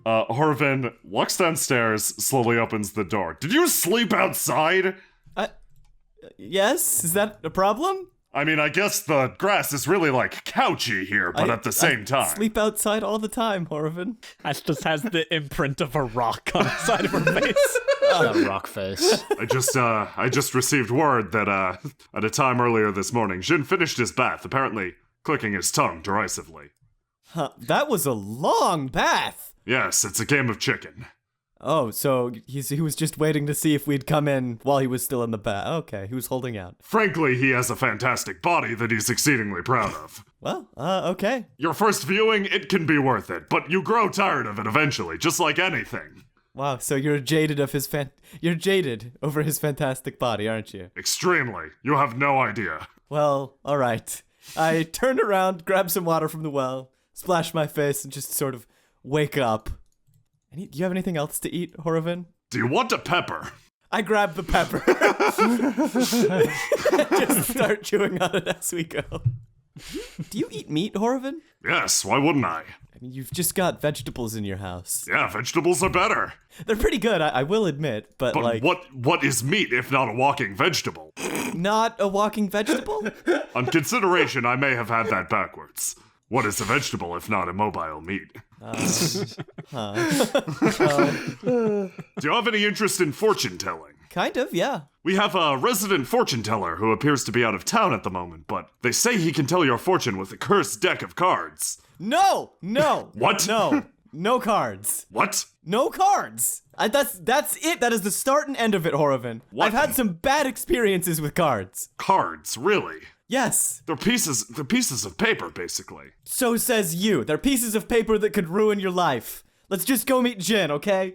Horvin walks downstairs, slowly opens the door. Did you sleep outside? Yes? Is that a problem? I mean, I guess the grass is really, couchy here, but at the same time. Sleep outside all the time, Horvin. Ash just has the imprint of a rock on the side of her face. That rock face. I just received word that, at a time earlier this morning, Jin finished his bath, apparently clicking his tongue derisively. Huh, that was a long bath. Yes, it's a game of chicken. Oh, so he was just waiting to see if we'd come in while he was still in the bath. Okay, he was holding out. Frankly, he has a fantastic body that he's exceedingly proud of. Well, okay. Your first viewing, it can be worth it, but you grow tired of it eventually, just like anything. Wow, so you're jaded over his fantastic body, aren't you? Extremely. You have no idea. Well, all right. I turn around, grab some water from the well, splash my face, and just sort of wake up. Do you have anything else to eat, Horvin? Do you want a pepper? I grab the pepper. Just start chewing on it as we go. Do you eat meat, Horvin? Yes, why wouldn't I? I mean, you've just got vegetables in your house. Yeah, vegetables are better. They're pretty good, I will admit, but what is meat if not a walking vegetable? Not a walking vegetable? On consideration, I may have had that backwards. What is a vegetable if not immobile meat? Do you have any interest in fortune telling? Kind of, yeah. We have a resident fortune teller who appears to be out of town at the moment, but they say he can tell your fortune with a cursed deck of cards. No! What? No cards. What? No cards. That's it. That is the start and end of it, Horvin. What? I've had some bad experiences with cards. Cards, really? Yes. They're pieces of paper, basically. So says you. They're pieces of paper that could ruin your life. Let's just go meet Jin, okay?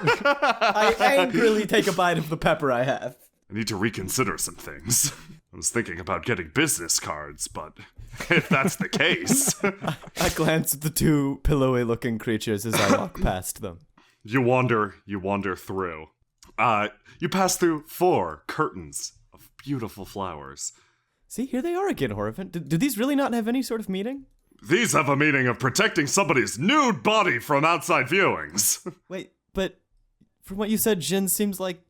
I angrily take a bite of the pepper I have. I need to reconsider some things. I was thinking about getting business cards, but if that's the case... I glance at the two pillowy-looking creatures as I walk past them. You wander through. You pass through 4 curtains of beautiful flowers. See, here they are again, Horvin. Do these really not have any sort of meaning? These have a meaning of protecting somebody's nude body from outside viewings. Wait, but from what you said, Jin seems like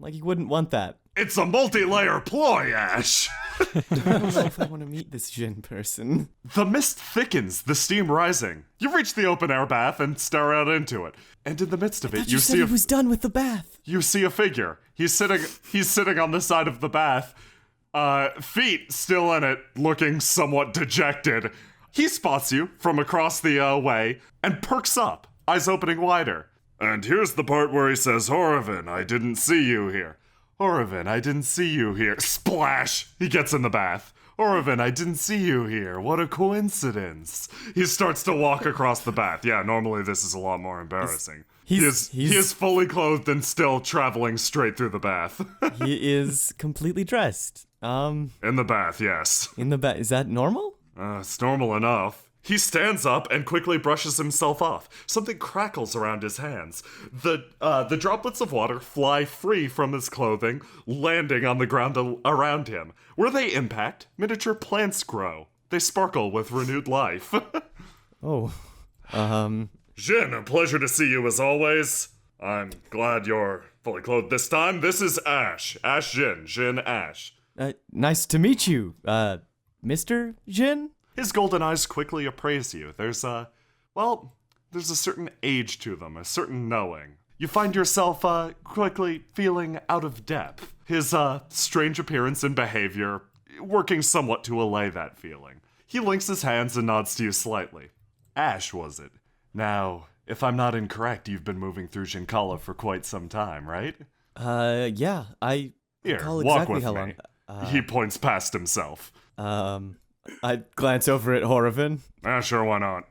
he wouldn't want that. It's a multi-layer ploy, Ash. I don't know if I want to meet this Jin person. The mist thickens, the steam rising. You reach the open-air bath and stare out into it. And in the midst of it, you said he was done with the bath. You see a figure. He's sitting on the side of the bath. Feet still in it, looking somewhat dejected. He spots you from across the way and perks up, eyes opening wider. And here's the part where he says, Horvin, I didn't see you here. Horvin, I didn't see you here. Splash! He gets in the bath. Horvin, I didn't see you here. What a coincidence. He starts to walk across the bath. Yeah, normally this is a lot more embarrassing. He is fully clothed and still traveling straight through the bath. He is completely dressed. In the bath, yes. In the bath. Is that normal? It's normal enough. He stands up and quickly brushes himself off. Something crackles around his hands. The droplets of water fly free from his clothing, landing on the ground around him. Where they impact, miniature plants grow. They sparkle with renewed life. Jin, a pleasure to see you as always. I'm glad you're fully clothed this time. This is Ash. Ash Jin. Jin Ash. Nice to meet you, Mr. Jin? His golden eyes quickly appraise you. There's a certain age to them, a certain knowing. You find yourself, quickly feeling out of depth. His, strange appearance and behavior working somewhat to allay that feeling. He links his hands and nods to you slightly. Ash, was it? Now, if I'm not incorrect, you've been moving through Jinkala for quite some time, right? Yeah, I Here, recall walk exactly with how me. long. He points past himself. I glance over at Horvin. Sure, why not?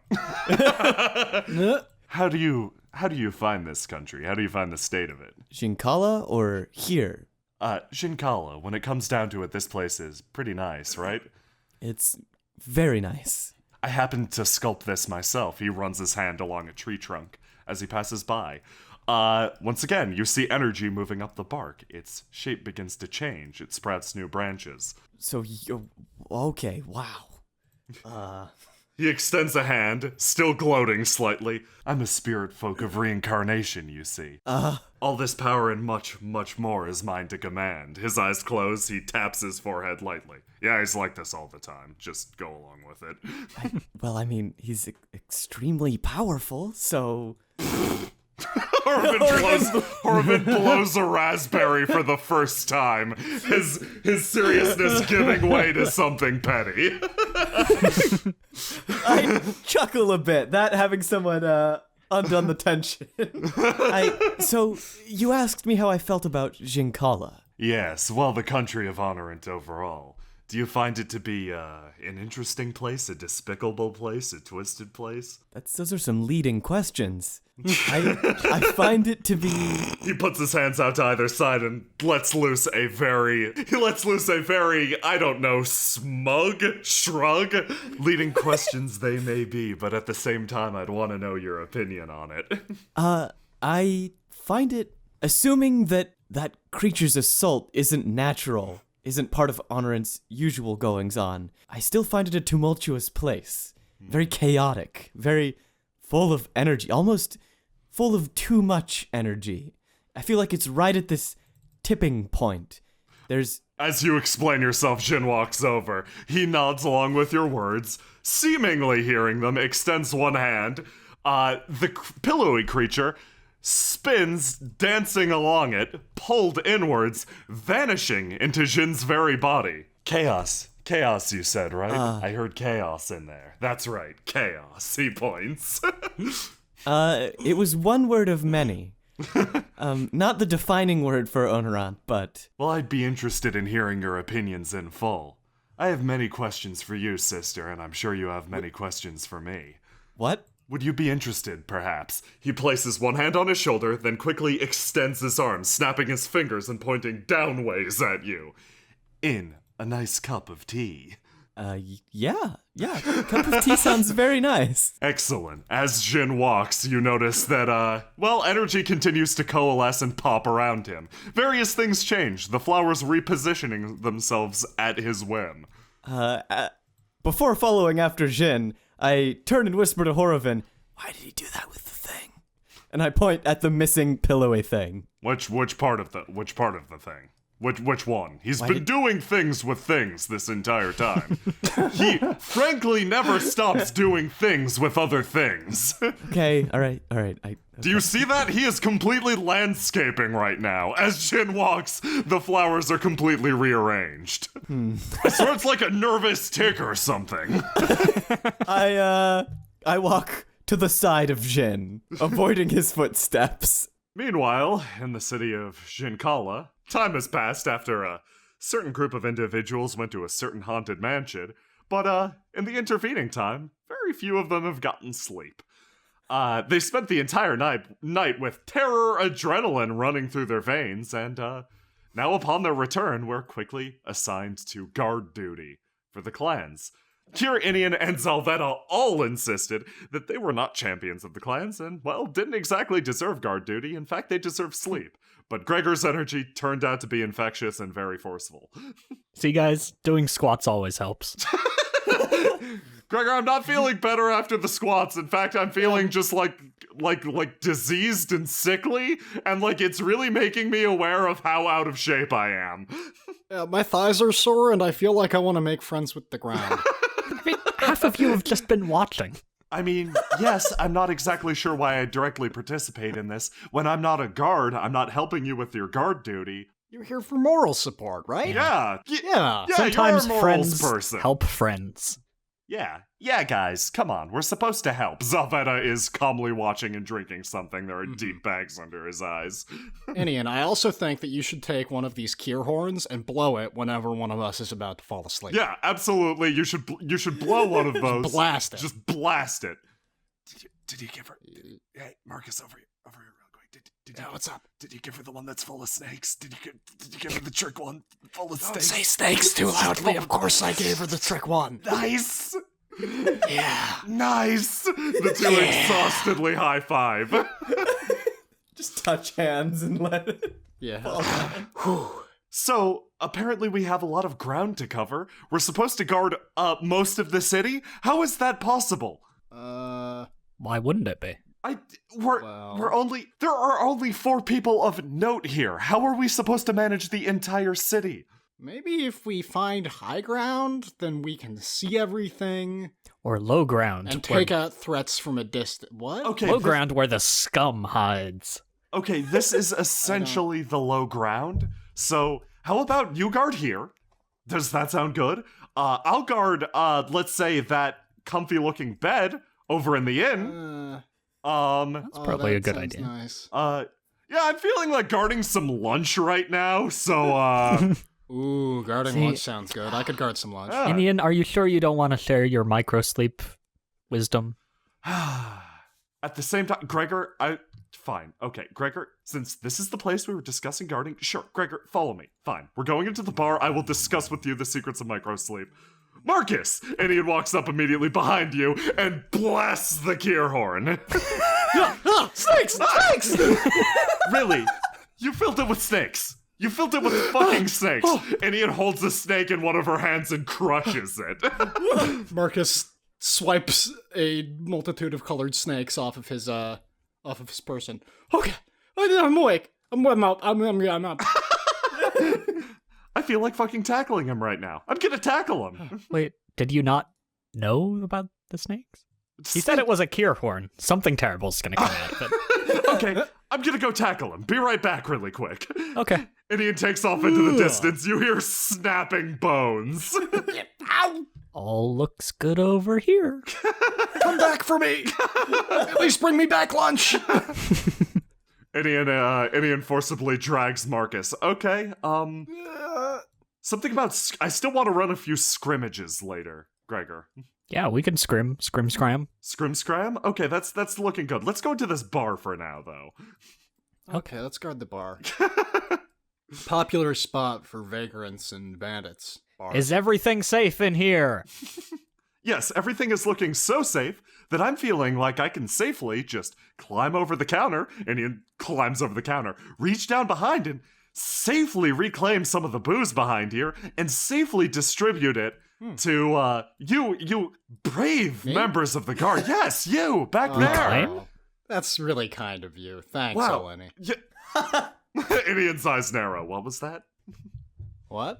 How do you find this country? How do you find the state of it? Jinkala or here? Jinkala, when it comes down to it, this place is pretty nice, right? It's very nice. I happened to sculpt this myself. He runs his hand along a tree trunk as he passes by. Once again, you see energy moving up the bark. Its shape begins to change. It sprouts new branches. So, okay, wow. He extends a hand, still gloating slightly. I'm a spirit folk of reincarnation, you see. All this power and much, much more is mine to command. His eyes close, he taps his forehead lightly. Yeah, he's like this all the time. Just go along with it. Well, I mean, he's extremely powerful, so... Horvin blows a raspberry for the first time. His seriousness giving way to something petty. I chuckle a bit, that having someone undone the tension. So, you asked me how I felt about Jinkala. Yes, well, the country of Honorant overall. Do you find it to be an interesting place, a despicable place, a twisted place? Those are some leading questions. I find it to be... He puts his hands out to either side and lets loose a very, I don't know, smug shrug. Leading questions they may be, but at the same time, I'd want to know your opinion on it. I find it... Assuming that creature's assault isn't natural, isn't part of Honorant's usual goings-on, I still find it a tumultuous place. Very chaotic, very full of energy, almost full of too much energy. I feel like it's right at this tipping point. As you explain yourself, Jin walks over. He nods along with your words, seemingly hearing them, extends one hand. The pillowy creature spins, dancing along it, pulled inwards, vanishing into Jin's very body. Chaos, you said, right? I heard chaos in there. That's right, chaos, he points. It was one word of many. Not the defining word for Honorant, but... Well, I'd be interested in hearing your opinions in full. I have many questions for you, sister, and I'm sure you have many questions for me. What? Would you be interested, perhaps? He places one hand on his shoulder, then quickly extends his arm, snapping his fingers and pointing downways at you. In a nice cup of tea. Yeah. Cup of tea sounds very nice. Excellent. As Jin walks, you notice that, energy continues to coalesce and pop around him. Various things change, the flowers repositioning themselves at his whim. Before following after Jin, I turn and whisper to Horovin, "Why did he do that with the thing?" And I point at the missing pillowy thing. Which part of the thing? Which one? He's been doing things with things this entire time. He frankly never stops doing things with other things. Okay, all right. Do you see that? He is completely landscaping right now. As Jin walks, the flowers are completely rearranged. I swear it's like a nervous tick or something. I walk to the side of Jin, avoiding his footsteps. Meanwhile, in the city of Jinkala, time has passed after a certain group of individuals went to a certain haunted mansion, but in the intervening time, very few of them have gotten sleep. They spent the entire night with terror adrenaline running through their veins, and now upon their return, were quickly assigned to guard duty for the clans. Inian and Zalvetta all insisted that they were not champions of the clans and, well, didn't exactly deserve guard duty. In fact, they deserved sleep. But Gregor's energy turned out to be infectious and very forceful. See, guys, doing squats always helps. Gregor, I'm not feeling better after the squats. In fact, I'm feeling just like diseased and sickly, and like it's really making me aware of how out of shape I am. Yeah, my thighs are sore, and I feel like I want to make friends with the ground. I mean, half of you have just been watching. I mean, yes, I'm not exactly sure why I directly participate in this. When I'm not a guard, I'm not helping you with your guard duty. You're here for moral support, right? Yeah. Yeah. Sometimes you're a friends morals person. help friends. Yeah, guys, come on, we're supposed to help. Zalvetta is calmly watching and drinking something. There are deep bags under his eyes. Inian, I also think that you should take one of these Kier horns and blow it whenever one of us is about to fall asleep. Yeah, absolutely. You should blow one of those. Blast it. Just blast it. Did you give her? Hey, Marcus, over here real quick. Did you, what's up? Did you give her the one that's full of snakes? Did you give her the trick one full of Don't snakes? say snakes too loudly. Of course I gave her the trick one. Nice. Yeah. Nice. The two exhaustedly high five. Just touch hands and let it. Yeah. fall down. Whew. So, apparently we have a lot of ground to cover. We're supposed to guard most of the city? How is that possible? Why wouldn't it be? There are only 4 people of note here. How are we supposed to manage the entire city? Maybe if we find high ground, then we can see everything Or low ground. and where- take out threats from a distance. What? Okay, low ground where the scum hides. Okay, this is essentially the low ground. So, how about you guard here? Does that sound good? I'll guard, let's say, that comfy-looking bed over in the inn. That's probably a good sounds idea. Nice. Yeah, I'm feeling like guarding some lunch right now, so, Ooh, guarding See- lunch sounds good. I could guard some lunch. Yeah. Indian, are you sure you don't want to share your microsleep wisdom? At the same time, Gregor, fine. Okay, Gregor, since this is the place we were discussing guarding, sure, Gregor, follow me. Fine. We're going into the bar. I will discuss with you the secrets of microsleep. Marcus! And Ian walks up immediately behind you and blasts the gear horn. Snakes! Snakes! Really? You filled it with snakes. You filled it with fucking snakes. And Ian holds a snake in one of her hands and crushes it. Marcus swipes a multitude of colored snakes off of his person. Okay, I'm awake. I'm up. I'm up. I feel like fucking tackling him right now. I'm gonna tackle him. Wait, did you not know about the snakes? He said it was a Kier horn. Something terrible's gonna come out of it. Okay, I'm gonna go tackle him. Be right back really quick. Okay. And Ian takes off into the distance. You hear snapping bones. Ow! All looks good over here. Come back for me. At least bring me back lunch. And Ian forcibly drags Marcus. Okay, something about... I still want to run a few scrimmages later, Gregor. Yeah, we can scrim. Scram. Scram? Okay, that's looking good. Let's go to this bar for now, though. Okay, let's guard the bar. Popular spot for vagrants and bandits. Bar. Is everything safe in here? Yes, everything is looking so safe that I'm feeling like I can safely just climb over the counter, and Ian climbs over the counter, reach down behind and safely reclaim some of the booze behind here, and safely distribute it to, you brave Me? members of the guard. Yes, you, back there. Reclaim? That's really kind of you. Thanks, Wow. Eleni. Yeah. Ian's eyes narrow. What was that? What?